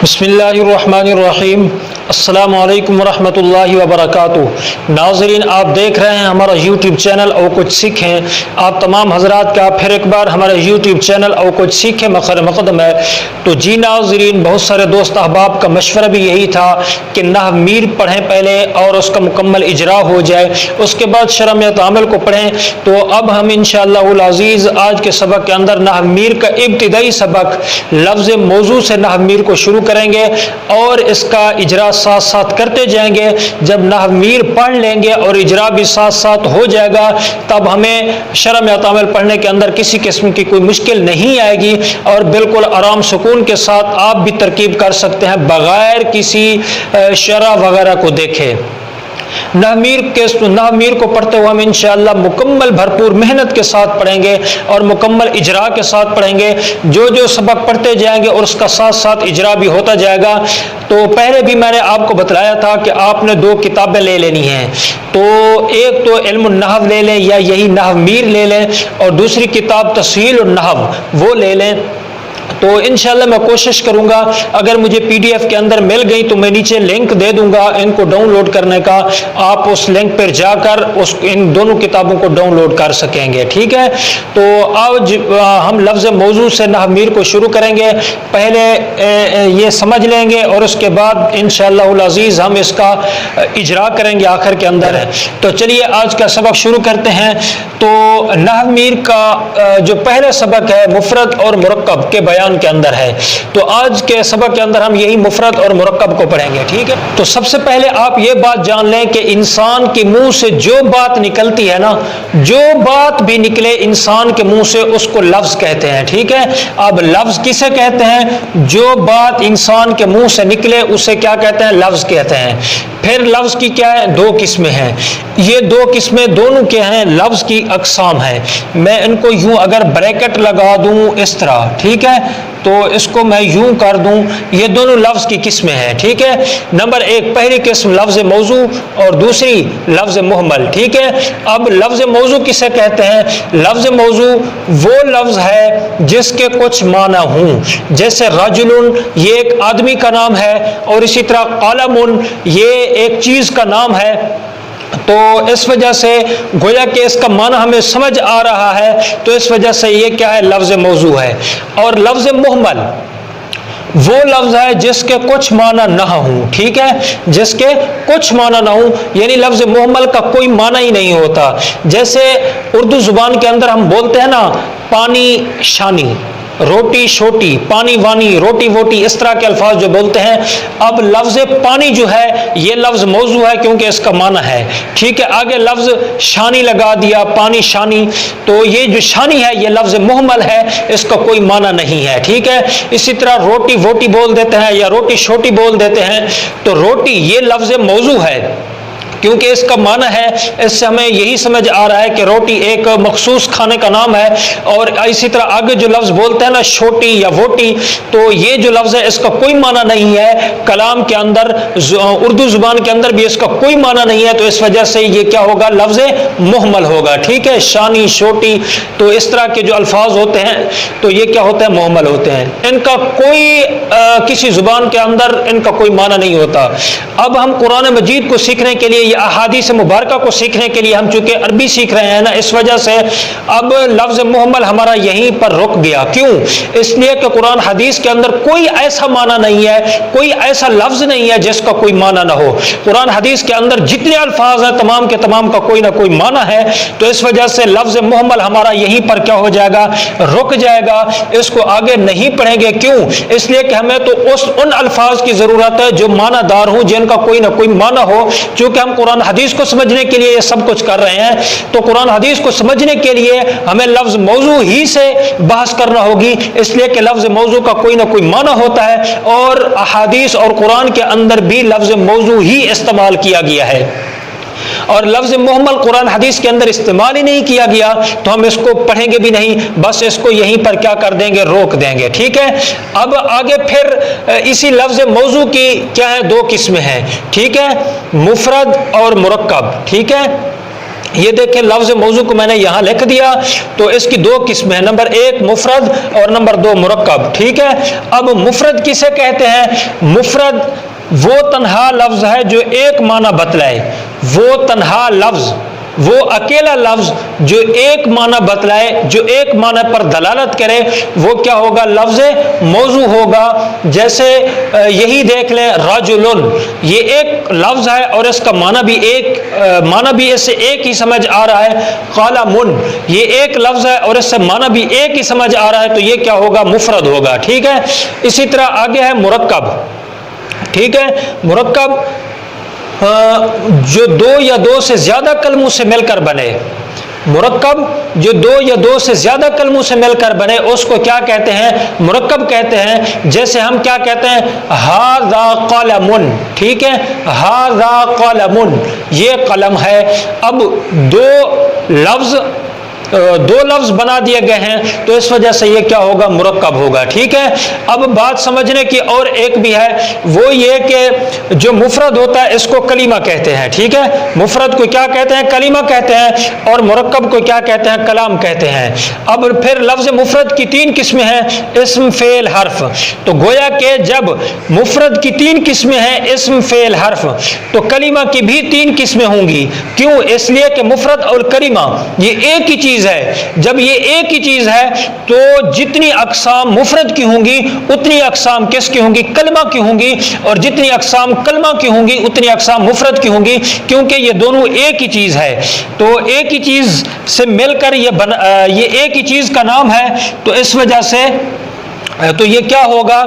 بسم اللہ الرحمن الرحیم۔ السلام علیکم ورحمۃ اللہ وبرکاتہ۔ ناظرین، آپ دیکھ رہے ہیں ہمارا یوٹیوب چینل اور کچھ سیکھیں۔ آپ تمام حضرات کا پھر ایک بار ہمارا یوٹیوب چینل اور کچھ سیکھیں مخر مقدم ہے۔ تو جی ناظرین، بہت سارے دوست احباب کا مشورہ بھی یہی تھا کہ نحو میر پڑھیں پہلے اور اس کا مکمل اجرا ہو جائے، اس کے بعد شرمیت عمل کو پڑھیں۔ تو اب ہم انشاءاللہ العزیز آج کے سبق کے اندر نحو میر کا ابتدائی سبق لفظ موضوع سے نحو میر کو شروع کریں گے اور اس کا اجرا ساتھ ساتھ کرتے جائیں گے۔ جب نحو میر پڑھ لیں گے اور اجرا بھی ساتھ ساتھ ہو جائے گا، تب ہمیں شرح میں عمل پڑھنے کے اندر کسی قسم کی کوئی مشکل نہیں آئے گی اور بالکل آرام سکون کے ساتھ آپ بھی ترکیب کر سکتے ہیں بغیر کسی شرح وغیرہ کو دیکھے۔ نحو میر کو پڑھتے ہوئے ہم انشاءاللہ مکمل بھرپور محنت کے ساتھ پڑھیں گے اور مکمل اجرا کے ساتھ پڑھیں گے۔ جو سبق پڑھتے جائیں گے اور اس کا ساتھ ساتھ اجرا بھی ہوتا جائے گا۔ تو پہلے بھی میں نے آپ کو بتلایا تھا کہ آپ نے دو کتابیں لے لینی ہیں، تو ایک تو علم النحو لے لیں یا یہی نحو میر لے لیں، اور دوسری کتاب تسہیل النحو وہ لے لیں۔ تو انشاءاللہ میں کوشش کروں گا، اگر مجھے پی ڈی ایف کے اندر مل گئی تو میں نیچے لنک دے دوں گا ان کو ڈاؤن لوڈ کرنے کا، آپ اس لنک پر جا کر ان دونوں کتابوں کو ڈاؤن لوڈ کر سکیں گے، ٹھیک ہے۔ تو آج ہم لفظ موضوع سے نحو میر کو شروع کریں گے۔ پہلے یہ سمجھ لیں گے اور اس کے بعد انشاءاللہ العزیز ہم اس کا اجرا کریں گے آخر کے اندر۔ تو چلیے آج کا سبق شروع کرتے ہیں۔ تو نحو میر کا جو پہلا سبق ہے مفرد اور مرکب کے بیان کے اندر ہے، تو آج کے سبق کے اندر ہم یہی مفرد اور مرکب کو پڑھیں گے، ٹھیک ہے۔ تو سب سے پہلے آپ یہ بات جان لیں کہ انسان کے منہ سے جو بات نکلتی ہے نا، جو بات بھی نکلے انسان کے منہ سے اس کو لفظ کہتے ہیں، ٹھیک ہے۔ اب لفظ کسے کہتے ہیں؟ جو بات انسان کے منہ سے نکلے اسے کیا کہتے ہیں؟ لفظ کہتے ہیں۔ پھر لفظ کی کیا ہے؟ دو قسمیں ہیں۔ یہ دو قسمیں دونوں کے ہیں، لفظ کی اقسام ہیں۔ میں ان کو یوں اگر بریکٹ لگا دوں اس طرح، ٹھیک ہے، تو اس کو میں یوں کر دوں، یہ دونوں لفظ کی قسمیں ہیں، ٹھیک ہے۔ نمبر ایک پہلی قسم لفظ موضوع اور دوسری لفظ محمل، ٹھیک ہے۔ اب لفظ موضوع کسے کہتے ہیں؟ لفظ موضوع وہ لفظ ہے جس کے کچھ معنی ہوں، جیسے رجل یہ ایک آدمی کا نام ہے، اور اسی طرح قلم یہ ایک چیز کا نام ہے۔ تو اس وجہ سے گویا کہ اس کا معنی ہمیں سمجھ آ رہا ہے، تو اس وجہ سے یہ کیا ہے؟ لفظ موضوع ہے۔ اور لفظ محمل وہ لفظ ہے جس کے کچھ معنی نہ ہوں، ٹھیک ہے، جس کے کچھ معنی نہ ہوں، یعنی لفظ محمل کا کوئی معنی ہی نہیں ہوتا۔ جیسے اردو زبان کے اندر ہم بولتے ہیں نا، پانی شانی، روٹی شوٹی، پانی وانی، روٹی ووٹی، اس طرح کے الفاظ جو بولتے ہیں۔ اب لفظ پانی جو ہے یہ لفظ موضوع ہے کیونکہ اس کا معنی ہے، ٹھیک ہے۔ آگے لفظ شانی لگا دیا، پانی شانی، تو یہ جو شانی ہے یہ لفظ محمل ہے، اس کا کوئی معنی نہیں ہے، ٹھیک ہے۔ اسی طرح روٹی ووٹی بول دیتے ہیں یا روٹی شوٹی بول دیتے ہیں، تو روٹی یہ لفظ موضوع ہے کیونکہ اس کا معنی ہے، اس سے ہمیں یہی سمجھ آ رہا ہے کہ روٹی ایک مخصوص کھانے کا نام ہے۔ اور اسی طرح آگے جو لفظ بولتے ہیں نا شوٹی یا ووٹی، تو یہ جو لفظ ہے اس کا کوئی معنی نہیں ہے کلام کے اندر، اردو زبان کے اندر بھی اس کا کوئی معنی نہیں ہے، تو اس وجہ سے یہ کیا ہوگا؟ لفظ محمل ہوگا، ٹھیک ہے۔ شانی شوٹی، تو اس طرح کے جو الفاظ ہوتے ہیں تو یہ کیا ہوتے ہیں؟ محمل ہوتے ہیں، ان کا کوئی کسی زبان کے اندر ان کا کوئی معنی نہیں ہوتا۔ اب ہم قرآن مجید کو سیکھنے کے لیے یا احادیث مبارکہ کو سیکھنے کے لیے ہم چونکہ عربی سیکھ رہے ہیں نا، اس وجہ سے اب لفظ محمل ہمارا یہیں پر رک گیا۔ کیوں؟ اس لیے کہ قرآن حدیث کے اندر کوئی ایسا معنی نہیں ہے، کوئی ایسا لفظ نہیں ہے جس کا کوئی معنی نہ ہو۔ قرآن حدیث کے اندر جتنے الفاظ ہیں تمام کے تمام کا کوئی نہ کوئی معنی ہے، تو اس وجہ سے لفظ محمل ہمارا یہیں پر کیا ہو جائے گا؟ رک جائے گا، اس کو آگے نہیں پڑھیں گے۔ کیوں؟ اس لیے کہ ہمیں تو ان الفاظ کی ضرورت ہے جو معنی دار ہوں، جن کا کوئی نہ کوئی معنی ہو۔ چونکہ ہم قرآن حدیث کو سمجھنے کے لیے یہ سب کچھ کر رہے ہیں، تو قرآن حدیث کو سمجھنے کے لیے ہمیں لفظ موضوع ہی سے بحث کرنا ہوگی، اس لیے کہ لفظ موضوع کا کوئی نہ کوئی معنی ہوتا ہے، اور احادیث اور قرآن کے اندر بھی لفظ موضوع ہی استعمال کیا گیا ہے، اور لفظ محمل قرآن حدیث کے اندر استعمال ہی نہیں کیا گیا، تو ہم اس کو پڑھیں گے بھی نہیں، بس اس کو یہیں پر کیا کر دیں گے؟ روک دیں گے، ٹھیک ہے۔ اب آگے پھر اسی لفظ موضوع کی کیا ہے؟ دو قسمیں ہیں، ٹھیک ہے، مفرد اور مرکب، ٹھیک ہے۔ یہ دیکھیں لفظ موضوع کو میں نے یہاں لکھ دیا. تو اس کی دو قسمیں ہیں، نمبر ایک مفرد اور نمبر دو مرکب. ٹھیک ہے. اب مفرد کسے کہتے ہیں؟ مفرد وہ تنہا لفظ ہے جو ایک معنی بتلائے. وہ تنہا لفظ، وہ اکیلا لفظ جو ایک معنی بتلائے، جو ایک معنی پر دلالت کرے، وہ کیا ہوگا؟ لفظ موضوع ہوگا. جیسے یہی دیکھ لیں رجل، یہ ایک لفظ ہے اور اس کا معنی بھی اس سے ایک ہی سمجھ آ رہا ہے. قلم، یہ ایک لفظ ہے اور اس سے معنی بھی ایک ہی سمجھ آ رہا ہے، تو یہ کیا ہوگا؟ مفرد ہوگا. ٹھیک ہے. اسی طرح آگے ہے مرکب. ٹھیک ہے. مرکب جو دو یا دو سے زیادہ کلموں سے مل کر بنے. مرکب جو دو یا دو سے زیادہ کلموں سے مل کر بنے، اس کو کیا کہتے ہیں؟ مرکب کہتے ہیں. جیسے ہم کیا کہتے ہیں؟ ھذا قلم. ٹھیک ہے. ھذا قلم، یہ قلم ہے. اب دو لفظ بنا دیے گئے ہیں، تو اس وجہ سے یہ کیا ہوگا؟ مرکب ہوگا. ٹھیک ہے. اب بات سمجھنے کی اور ایک بھی ہے، وہ یہ کہ جو مفرد ہوتا ہے اس کو کلمہ کہتے ہیں. ٹھیک ہے. مفرد کو کیا کہتے ہیں؟ کلمہ کہتے ہیں. اور مرکب کو کیا کہتے ہیں؟ کلام کہتے ہیں. اب پھر لفظ مفرد کی تین قسمیں ہیں، اسم، فعل، حرف. تو گویا کہ جب مفرد کی تین قسمیں ہیں، اسم، فعل، حرف، تو کلمہ کی بھی تین قسمیں ہوں گی. کیوں؟ اس لیے کہ مفرد اور کلمہ یہ ایک ہی چیز ہے. جب یہ ایک ہی چیز ہے تو جتنی اقسام مفرد کی ہوں گی اتنی اقسام کس کی ہوں گی؟ کلمہ کی ہوں گی. اور جتنی اقسام کلمہ کی ہوں گی اتنی اقسام مفرد کی ہوں گی، کیونکہ یہ دونوں ایک ہی چیز ہے. تو ایک ہی چیز سے مل کر یہ ایک ہی چیز کا نام ہے. تو اس وجہ سے تو یہ کیا ہوگا؟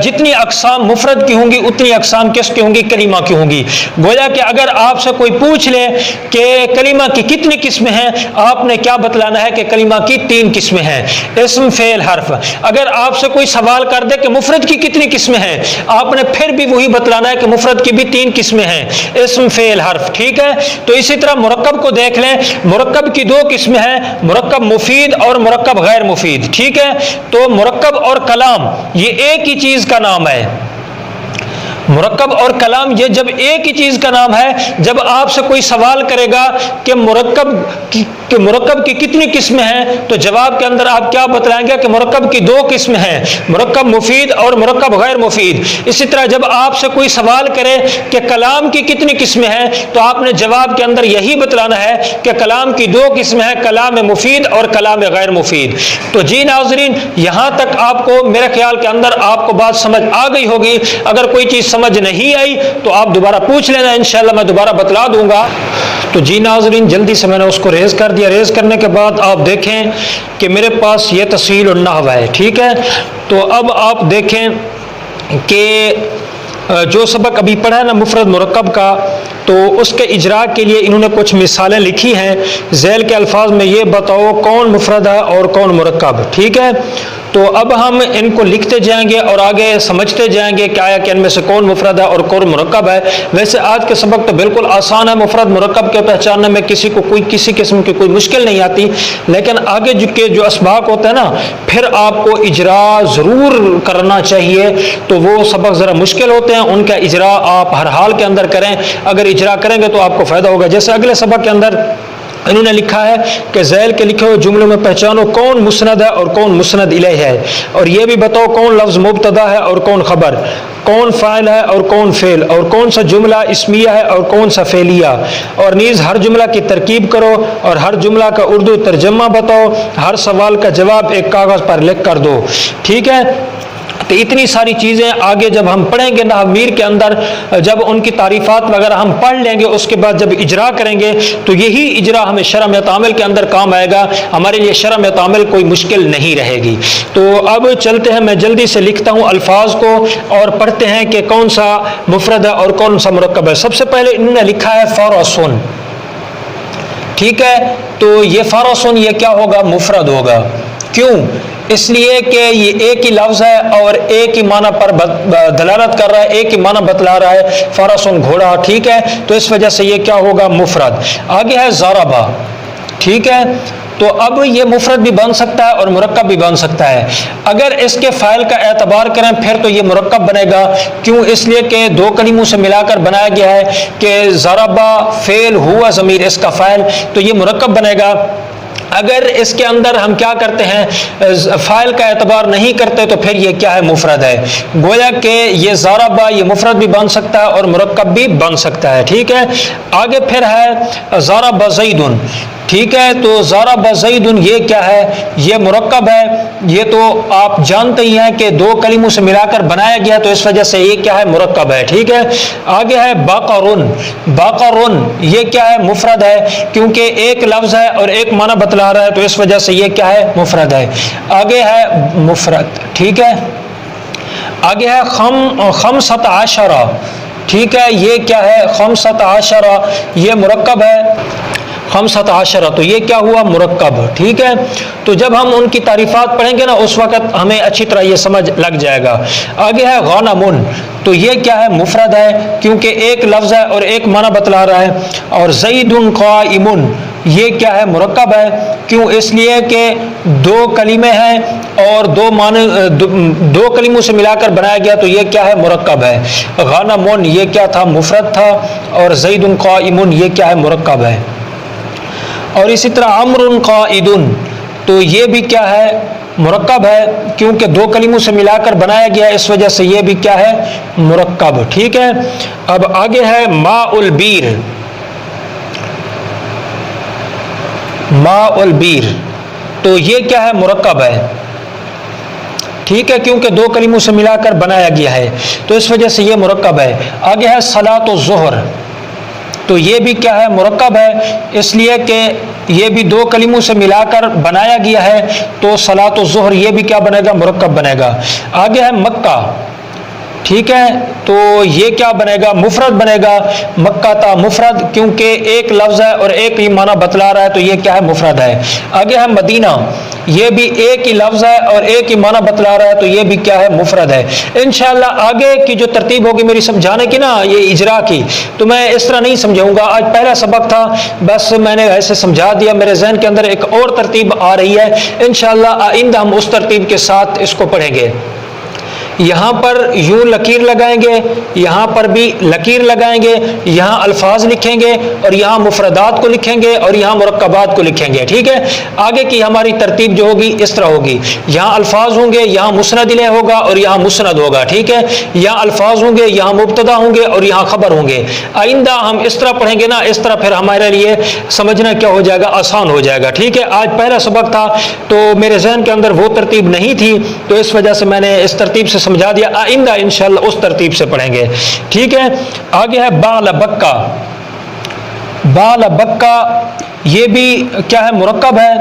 جتنی اقسام مفرد کی ہوں گی اتنی اقسام کس کی ہوں گی؟ کلمہ کی ہوں گی. گویا کہ اگر آپ سے کوئی پوچھ لے کہ کلمہ کی کتنی قسمیں ہیں، آپ نے کیا بتلانا ہے کہ کلمہ کی تین قسمیں ہیں، اسم، فعل، حرف. اگر آپ سے کوئی سوال کر دے کہ مفرد کی کتنی قسمیں ہیں، آپ نے پھر بھی وہی بتلانا ہے کہ مفرد کی بھی تین قسمیں ہیں، اسم، فعل، حرف. ٹھیک ہے. تو اسی طرح مرکب کو دیکھ لیں. مرکب کی دو قسمیں ہیں، مرکب مفید اور مرکب غیر مفید. ٹھیک ہے. تو مرکب اور کلام یہ ایک ہی چیز کا نام ہے. مرکب اور کلام یہ جب ایک ہی چیز کا نام ہے، جب آپ سے کوئی سوال کرے گا کہ مرکب کی کتنی قسمیں ہیں، تو جواب کے اندر آپ کیا بتلائیں گے کہ مرکب کی دو قسمیں ہیں، مرکب مفید اور مرکب غیر مفید. اسی طرح جب آپ سے کوئی سوال کرے کہ کلام کی کتنی قسمیں ہیں، تو آپ نے جواب کے اندر یہی بتلانا ہے کہ کلام کی دو قسمیں ہیں، کلام مفید اور کلام غیر مفید. تو جی ناظرین، یہاں تک آپ کو میرے خیال کے اندر آپ کو بات سمجھ آ گئی ہوگی. اگر کوئی چیز سمجھ نہیں آئی تو آپ دوبارہ پوچھ لینا، انشاءاللہ میں دوبارہ بتلا دوں گا. تو جی ناظرین، جلدی سے میں نے اس کو ریز کر دیا. ریز کرنے کے بعد آپ دیکھیں کہ میرے پاس یہ تسہیل النحو ہے. ٹھیک ہے. تو اب آپ دیکھیں کہ جو سبق ابھی پڑھا ہے نا مفرد مرکب کا، تو اس کے اجراء کے لیے انہوں نے کچھ مثالیں لکھی ہیں. ذیل کے الفاظ میں یہ بتاؤ کون مفرد ہے اور کون مرکب. ٹھیک ہے. تو اب ہم ان کو لکھتے جائیں گے اور آگے سمجھتے جائیں گے کہ آیا کہ ان میں سے کون مفرد ہے اور کون مرکب ہے. ویسے آج کے سبق تو بالکل آسان ہے، مفرد مرکب کے پہچاننے میں کسی کو کسی قسم کی کوئی مشکل نہیں آتی. لیکن آگے جو اسباق ہوتا ہے نا، پھر آپ کو اجراء ضرور کرنا چاہیے. تو وہ سبق ذرا مشکل ہوتے ہیں، ان کا اجراء آپ ہر حال کے اندر کریں. اگر اجراء کریں گے تو آپ کو فائدہ ہوگا. جیسے اگلے سبق کے اندر انہوں نے لکھا ہے کہ ذیل کے لکھے ہوئے جملوں میں پہچانو کون مسند ہے اور کون مسند الیہ ہے، اور یہ بھی بتاؤ کون لفظ مبتدا ہے اور کون خبر، کون فاعل ہے اور کون فعل، اور کون سا جملہ اسمیہ ہے اور کون سا فعلیہ. اور نیز ہر جملہ کی ترکیب کرو اور ہر جملہ کا اردو ترجمہ بتاؤ. ہر سوال کا جواب ایک کاغذ پر لکھ کر دو. ٹھیک ہے. تو اتنی ساری چیزیں آگے جب ہم پڑھیں گے نحو میر کے اندر، جب ان کی تعریفات وغیرہ ہم پڑھ لیں گے، اس کے بعد جب اجراء کریں گے تو یہی اجراء ہمیں شرح میں تعامل کے اندر کام آئے گا. ہمارے لیے شرح میں تعامل کوئی مشکل نہیں رہے گی. تو اب چلتے ہیں، میں جلدی سے لکھتا ہوں الفاظ کو اور پڑھتے ہیں کہ کون سا مفرد ہے اور کون سا مرکب ہے. سب سے پہلے انہوں نے لکھا ہے فرسن. ٹھیک ہے. تو یہ فرسن یہ کیا ہوگا؟ مفرد ہوگا. کیوں؟ اس لیے کہ یہ ایک ہی لفظ ہے اور ایک ہی معنی پر دلالت کر رہا ہے، ایک ہی معنی بتلا رہا ہے. فرسن گھوڑا. ٹھیک ہے. تو اس وجہ سے یہ کیا ہوگا؟ مفرد. آگے ہے ضربہ. ٹھیک ہے. تو اب یہ مفرد بھی بن سکتا ہے اور مرکب بھی بن سکتا ہے. اگر اس کے فاعل کا اعتبار کریں پھر تو یہ مرکب بنے گا. کیوں؟ اس لیے کہ دو کلموں سے ملا کر بنایا گیا ہے کہ ضربہ فعل ہوا ضمیر اس کا فاعل، تو یہ مرکب بنے گا. اگر اس کے اندر ہم کیا کرتے ہیں، فاعل کا اعتبار نہیں کرتے، تو پھر یہ کیا ہے، مفرد ہے. گویا کہ یہ ضربہ یہ مفرد بھی بن سکتا ہے اور مرکب بھی بن سکتا ہے. ٹھیک ہے. آگے پھر ہے ضرب زید. ٹھیک ہے. تو ضرب زید یہ کیا ہے، یہ مرکب ہے. یہ تو آپ جانتے ہی ہیں کہ دو کلموں سے ملا کر بنایا گیا، تو اس وجہ سے یہ کیا ہے، مرکب ہے. ٹھیک ہے. آگے ہے بقر. بقر یہ کیا ہے، مفرد ہے، کیونکہ ایک لفظ ہے اور ایک معنی بتلا رہا ہے، تو اس وجہ سے یہ کیا ہے، مفرد ہے. آگے ہے مفرد. ٹھیک ہے. آگے ہے خمسۃ عشرہ. ٹھیک ہے. یہ کیا ہے، خمسۃ عشرہ یہ مرکب ہے. خمسۃ عشرہ تو یہ کیا ہوا، مرکب. ٹھیک ہے. تو جب ہم ان کی تعریفات پڑھیں گے نا اس وقت ہمیں اچھی طرح یہ سمجھ لگ جائے گا. آگے ہے غنم. تو یہ کیا ہے، مفرد ہے، کیونکہ ایک لفظ ہے اور ایک معنی بتلا رہا ہے. اور زید قائم یہ کیا ہے، مرکب ہے. کیوں؟ اس لیے کہ دو کلمے ہیں اور دو کلموں سے ملا کر بنایا گیا، تو یہ کیا ہے، مرکب ہے. غنم یہ کیا تھا، مفرد تھا، اور زید قائم یہ کیا ہے، مرکب ہے. اور اسی طرح عمرو قائد تو یہ بھی کیا ہے، مرکب ہے، کیونکہ دو کلموں سے ملا کر بنایا گیا، اس وجہ سے یہ بھی کیا ہے، مرکب. ٹھیک ہے. اب آگے ہے ماء البیر. ماء البیر تو یہ کیا ہے، مرکب ہے. ٹھیک ہے. کیونکہ دو کلموں سے ملا کر بنایا گیا ہے، تو اس وجہ سے یہ مرکب ہے. آگے ہے صلاۃ الظہر. تو یہ بھی کیا ہے، مرکب ہے، اس لیے کہ یہ بھی دو کلموں سے ملا کر بنایا گیا ہے، تو صلاۃ الظہر یہ بھی کیا بنے گا، مرکب بنے گا. آگے ہے مکہ. ٹھیک ہے. تو یہ کیا بنے گا، مفرد بنے گا. مکہ تا مفرد، کیونکہ ایک لفظ ہے اور ایک ہی معنی بتلا رہا ہے، تو یہ کیا ہے، مفرد ہے. آگے ہے مدینہ. یہ بھی ایک ہی لفظ ہے اور ایک ہی معنی بتلا رہا ہے، تو یہ بھی کیا ہے، مفرد ہے. انشاءاللہ آگے کی جو ترتیب ہوگی میری سمجھانے کی نا، یہ اجرا کی، تو میں اس طرح نہیں سمجھاؤں گا. آج پہلا سبق تھا، بس میں نے ایسے سمجھا دیا. میرے ذہن کے اندر ایک اور ترتیب آ رہی ہے، انشاءاللہ آئندہ ہم اس ترتیب کے ساتھ اس کو پڑھیں گے. یہاں پر یوں لکیر لگائیں گے، یہاں پر بھی لکیر لگائیں گے، یہاں الفاظ لکھیں گے اور یہاں مفردات کو لکھیں گے اور یہاں مرکبات کو لکھیں گے. ٹھیک ہے. آگے کی ہماری ترتیب جو ہوگی اس طرح ہوگی، یہاں الفاظ ہوں گے، یہاں مسند الیہ ہوگا اور یہاں مسند ہوگا. ٹھیک ہے. یہاں الفاظ ہوں گے، یہاں مبتدا ہوں گے اور یہاں خبر ہوں گے. آئندہ ہم اس طرح پڑھیں گے نا، اس طرح پھر ہمارے لیے سمجھنا کیا ہو جائے گا، آسان ہو جائے گا. ٹھیک ہے. آج پہلا سبق تھا تو میرے ذہن کے اندر وہ ترتیب نہیں تھی، تو اس وجہ سے میں نے اس ترتیب سے سمجھا دیا. آئندہ انشاءاللہ اس ترتیب سے پڑھیں گے. ٹھیک ہے. آگے ہے بال بکا. بال بکا یہ بھی کیا ہے، مرکب ہے.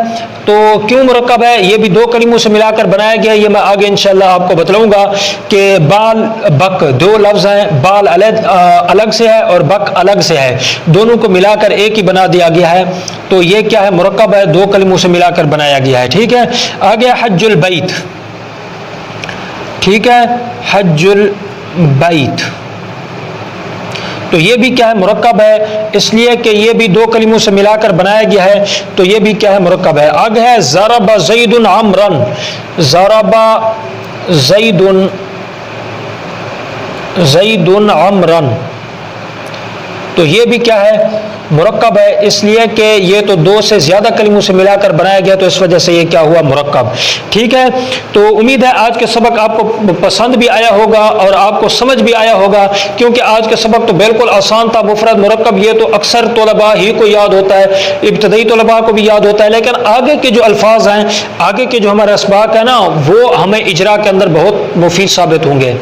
تو کیوں مرکب ہے، یہ بھی دو کلموں سے ملا کر بنایا گیا. یہ میں آگے انشاءاللہ آپ کو بتلاؤں گا کہ بال بک دو لفظ ہیں، بال الگ سے ہے اور بک الگ سے ہے، دونوں کو ملا کر ایک ہی بنا دیا گیا ہے، تو یہ کیا ہے، مرکب ہے، دو کلموں سے ملا کر بنایا گیا ہے. ٹھیک ہے. آگے حج البیت. ٹھیک ہے. حج البیت تو یہ بھی کیا ہے، مرکب ہے، اس لیے کہ یہ بھی دو کلموں سے ملا کر بنایا گیا ہے، تو یہ بھی کیا ہے، مرکب ہے. آگے ہے ضرب زید عمرا. ضرب زید عمرا تو یہ بھی کیا ہے، مرکب ہے، اس لیے کہ یہ تو دو سے زیادہ کلموں سے ملا کر بنایا گیا، تو اس وجہ سے یہ کیا ہوا، مرکب. ٹھیک ہے. تو امید ہے آج کے سبق آپ کو پسند بھی آیا ہوگا اور آپ کو سمجھ بھی آیا ہوگا، کیونکہ آج کا سبق تو بالکل آسان تھا. مفرد مرکب یہ تو اکثر طلباء ہی کو یاد ہوتا ہے، ابتدائی طلباء کو بھی یاد ہوتا ہے، لیکن آگے کے جو الفاظ ہیں، آگے کے جو ہمارے اسباق ہیں نا، وہ ہمیں اجرا کے اندر بہت مفید ثابت ہوں گے.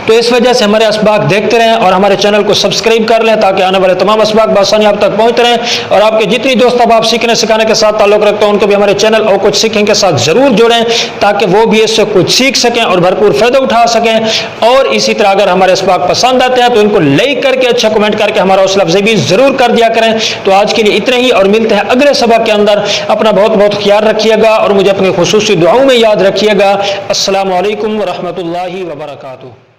تو اس وجہ سے ہمارے اسباق دیکھتے رہیں اور ہمارے چینل کو سبسکرائب کر لیں، تاکہ آنے والے تمام اسباق بآسانی آپ تک پہنچتے رہیں. اور آپ کے جتنی دوست اب آپ سیکھنے سکھانے کے ساتھ تعلق رکھتے ہیں، ان کو بھی ہمارے چینل اور کچھ سیکھیں کے ساتھ ضرور جوڑیں، تاکہ وہ بھی اس سے کچھ سیکھ سکیں اور بھرپور فائدہ اٹھا سکیں. اور اسی طرح اگر ہمارے اسباق پسند آتے ہیں تو ان کو لائک کر کے، اچھا کمنٹ کر کے ہمارا حوصلہ افزائی بھی ضرور کر دیا کریں. تو آج کے لیے اتنا ہی، اور ملتے ہیں اگلے سبق کے اندر. اپنا بہت بہت خیال رکھیے گا اور مجھے اپنی خصوصی دعاؤں میں یاد رکھیے گا. السلام علیکم ورحمۃ اللہ وبرکاتہ.